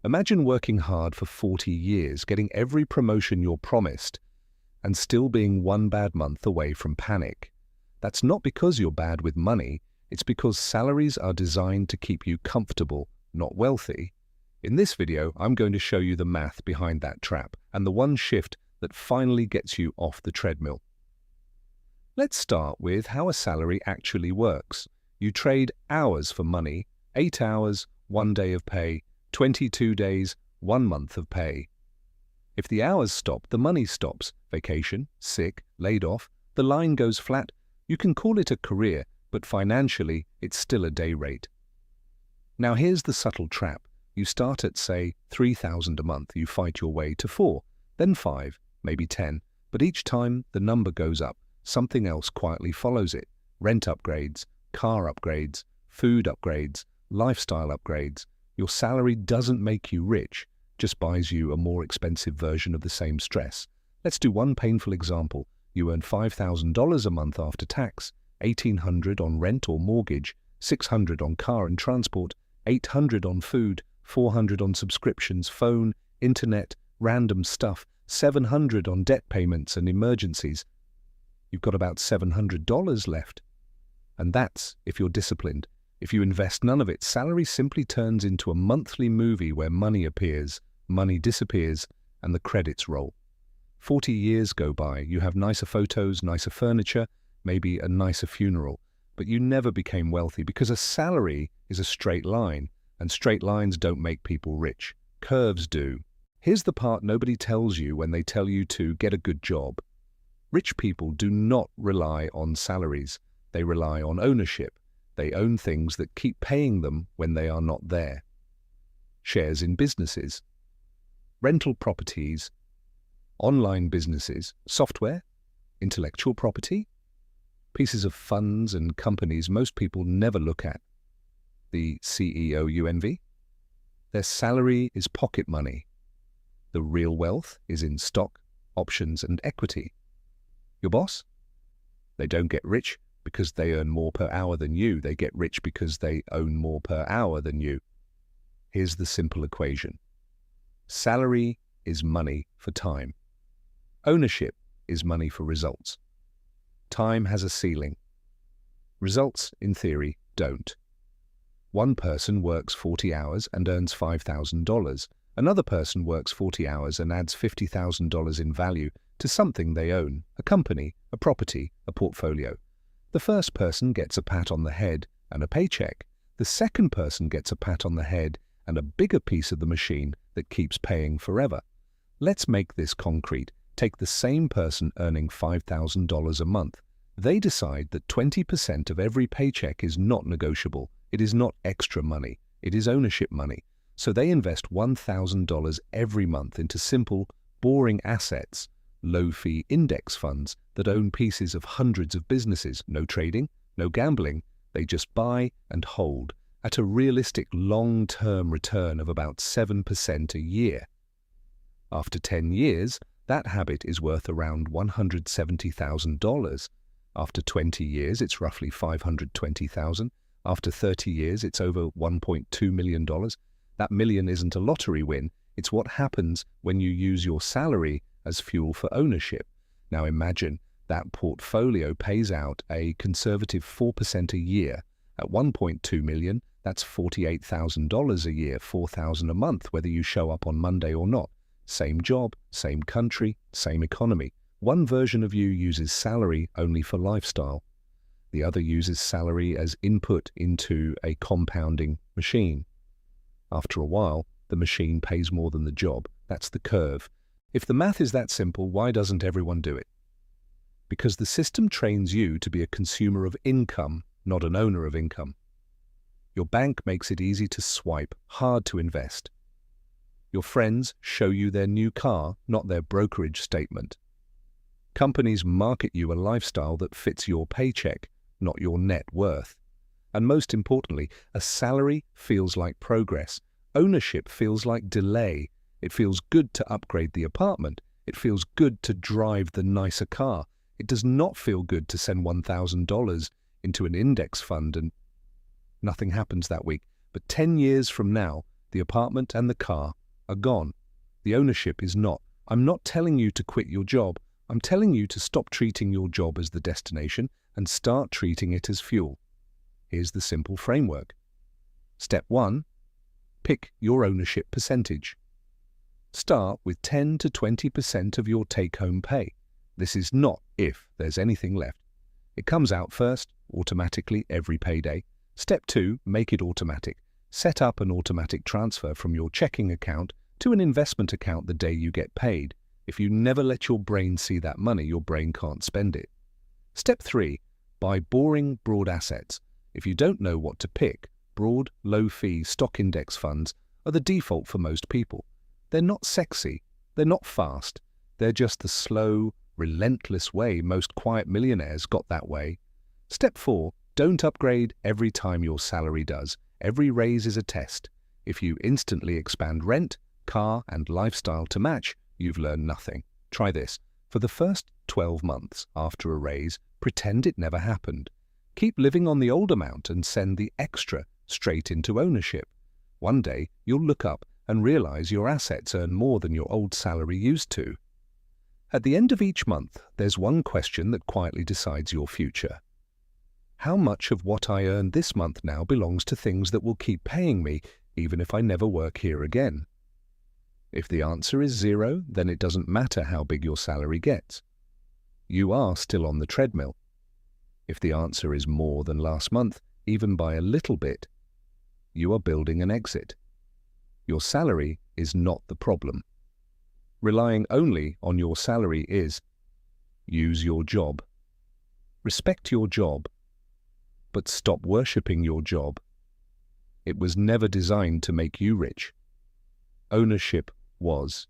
Imagine working hard for 40 years, getting every promotion you're promised, and still being one bad month away from panic. That's not because you're bad with money, it's because salaries are designed to keep you comfortable, not wealthy. In this video, I'm going to show you the math behind that trap and the one shift that finally gets you off the treadmill. Let's start with how a salary actually works. You trade hours for money, 8 hours, 1 day of pay, 22 days, 1 month of pay. If the hours stop, the money stops. Vacation, sick, laid off, the line goes flat. You can call it a career, but financially, it's still a day rate. Now here's the subtle trap. You start at, say, $3,000 a month. You fight your way to 4, then 5, maybe 10. But each time the number goes up, something else quietly follows it. Rent upgrades, car upgrades, food upgrades, lifestyle upgrades. Your salary doesn't make you rich, just buys you a more expensive version of the same stress. Let's do one painful example. You earn $5,000 a month after tax, $1,800 on rent or mortgage, $600 on car and transport, $800 on food, $400 on subscriptions, phone, internet, random stuff, $700 on debt payments and emergencies. You've got about $700 left. And that's if you're disciplined. If you invest none of it, salary simply turns into a monthly movie where money appears, money disappears, and the credits roll. 40 years go by, you have nicer photos, nicer furniture, maybe a nicer funeral, but you never became wealthy because a salary is a straight line, and straight lines don't make people rich. Curves do. Here's the part nobody tells you when they tell you to get a good job. Rich people do not rely on salaries. They rely on ownership. They own things that keep paying them when they are not there. Shares in businesses, rental properties, online businesses, software, intellectual property, pieces of funds and companies most people never look at. The CEO you envy? Their salary is pocket money. The real wealth is in stock, options, and equity. Your boss? They don't get rich because they earn more per hour than you. They get rich because they own more per hour than you. Here's the simple equation. Salary is money for time. Ownership is money for results. Time has a ceiling. Results, in theory, don't. One person works 40 hours and earns $5,000. Another person works 40 hours and adds $50,000 in value to something they own, a company, a property, a portfolio. The first person gets a pat on the head and a paycheck. The second person gets a pat on the head and a bigger piece of the machine that keeps paying forever. Let's make this concrete. Take the same person earning $5,000 a month. They decide that 20% of every paycheck is not negotiable. It is not extra money. It is ownership money. So they invest $1,000 every month into simple, boring assets, low-fee index funds that own pieces of hundreds of businesses. No trading, no gambling. They just buy and hold at a realistic long-term return of about 7% a year. After 10 years, that habit is worth around $170,000. After 20 years, it's roughly $520,000. After 30 years, it's over $1.2 million. That million isn't a lottery win. It's what happens when you use your salary as fuel for ownership. Now imagine that portfolio pays out a conservative 4% a year. At $1.2 million, that's $48,000 a year, $4,000 a month, whether you show up on Monday or not. Same job, same country, same economy. One version of you uses salary only for lifestyle. The other uses salary as input into a compounding machine. After a while, the machine pays more than the job. That's the curve. If the math is that simple, why doesn't everyone do it? Because the system trains you to be a consumer of income, not an owner of income. Your bank makes it easy to swipe, hard to invest. Your friends show you their new car, not their brokerage statement. Companies market you a lifestyle that fits your paycheck, not your net worth. And most importantly, a salary feels like progress. Ownership feels like delay. It feels good to upgrade the apartment. It feels good to drive the nicer car. It does not feel good to send $1,000 into an index fund and nothing happens that week. But 10 years from now, the apartment and the car are gone. The ownership is not. I'm not telling you to quit your job. I'm telling you to stop treating your job as the destination and start treating it as fuel. Here's the simple framework. Step 1. Pick your ownership percentage. Start with 10 to 20% of your take-home pay. This is not if there's anything left. It comes out first, automatically every payday. Step 2, make it automatic. Set up an automatic transfer from your checking account to an investment account the day you get paid. If you never let your brain see that money, your brain can't spend it. Step 3, buy boring, broad assets. If you don't know what to pick, broad, low-fee stock index funds are the default for most people. They're not sexy, they're not fast, they're just the slow, relentless way most quiet millionaires got that way. Step 4, don't upgrade every time your salary does. Every raise is a test. If you instantly expand rent, car, and lifestyle to match, you've learned nothing. Try this. For the first 12 months after a raise, pretend it never happened. Keep living on the old amount and send the extra straight into ownership. One day, you'll look up and realize your assets earn more than your old salary used to. At the end of each month, there's one question that quietly decides your future. How much of what I earn this month now belongs to things that will keep paying me, even if I never work here again? If the answer is 0, then it doesn't matter how big your salary gets. You are still on the treadmill. If the answer is more than last month, even by a little bit, you are building an exit. Your salary is not the problem. Relying only on your salary is: use your job. Respect your job, but stop worshipping your job. It was never designed to make you rich. Ownership was.